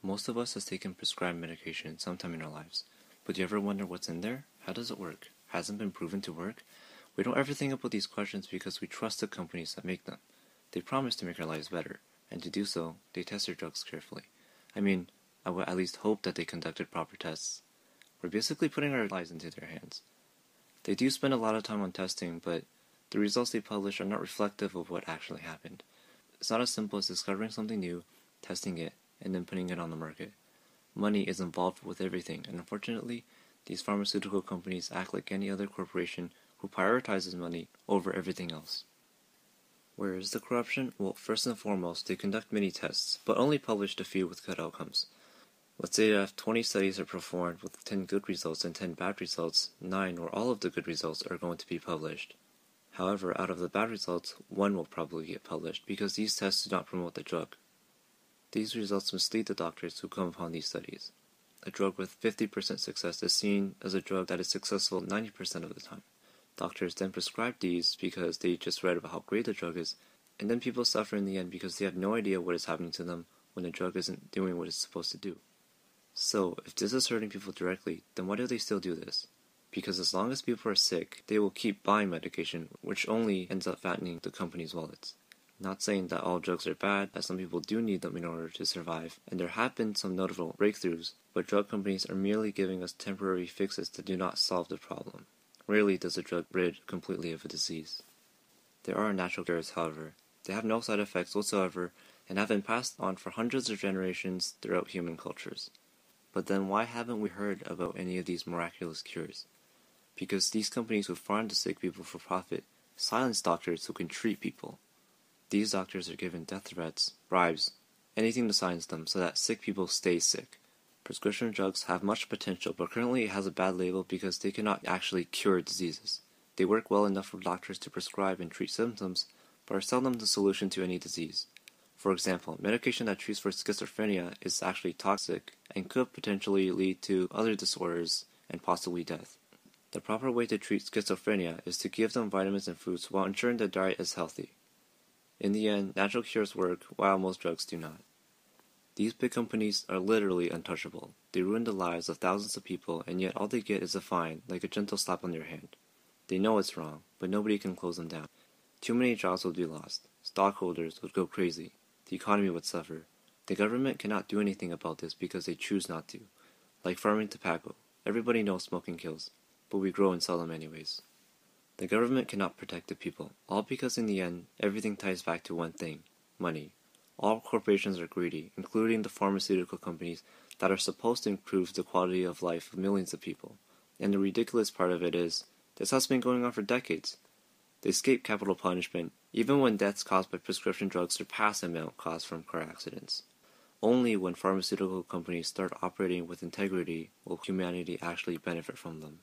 Most of us has taken prescribed medication sometime in our lives, but do you ever wonder what's in there? How does it work? Hasn't been proven to work? We don't ever think about these questions because we trust the companies that make them. They promise to make our lives better, and to do so, they test their drugs carefully. I would at least hope that they conducted proper tests. We're basically putting our lives into their hands. They do spend a lot of time on testing, but the results they publish are not reflective of what actually happened. It's not as simple as discovering something new, testing it, and then putting it on the market. Money is involved with everything, and unfortunately, these pharmaceutical companies act like any other corporation who prioritizes money over everything else. Where is the corruption? Well, first and foremost, they conduct many tests, but only publish a few with good outcomes. Let's say that if 20 studies are performed with 10 good results and 10 bad results, 9 or all of the good results are going to be published. However, out of the bad results, 1 will probably get published because these tests do not promote the drug. These results mislead the doctors who come upon these studies. A drug with 50% success is seen as a drug that is successful 90% of the time. Doctors then prescribe these because they just read about how great the drug is, and then people suffer in the end because they have no idea what is happening to them when the drug isn't doing what it's supposed to do. So, if this is hurting people directly, then why do they still do this? Because as long as people are sick, they will keep buying medication, which only ends up fattening the company's wallets. Not saying that all drugs are bad, as some people do need them in order to survive, and there have been some notable breakthroughs, but drug companies are merely giving us temporary fixes that do not solve the problem. Rarely does a drug rid completely of a disease. There are natural cures, however. They have no side effects whatsoever, and have been passed on for hundreds of generations throughout human cultures. But then why haven't we heard about any of these miraculous cures? Because these companies who farm the sick people for profit silence doctors who can treat people. These doctors are given death threats, bribes, anything to silence them so that sick people stay sick. Prescription drugs have much potential, but currently it has a bad label because they cannot actually cure diseases. They work well enough for doctors to prescribe and treat symptoms, but are seldom the solution to any disease. For example, medication that treats for schizophrenia is actually toxic and could potentially lead to other disorders and possibly death. The proper way to treat schizophrenia is to give them vitamins and fruits while ensuring their diet is healthy. In the end, natural cures work, while most drugs do not. These big companies are literally untouchable. They ruin the lives of thousands of people, and yet all they get is a fine, like a gentle slap on their hand. They know it's wrong, but nobody can close them down. Too many jobs would be lost. Stockholders would go crazy. The economy would suffer. The government cannot do anything about this because they choose not to. Like farming tobacco. Everybody knows smoking kills, but we grow and sell them anyways. The government cannot protect the people, all because in the end, everything ties back to one thing: money. All corporations are greedy, including the pharmaceutical companies that are supposed to improve the quality of life of millions of people. And the ridiculous part of it is, this has been going on for decades. They escape capital punishment, even when deaths caused by prescription drugs surpass the amount caused from car accidents. Only when pharmaceutical companies start operating with integrity will humanity actually benefit from them.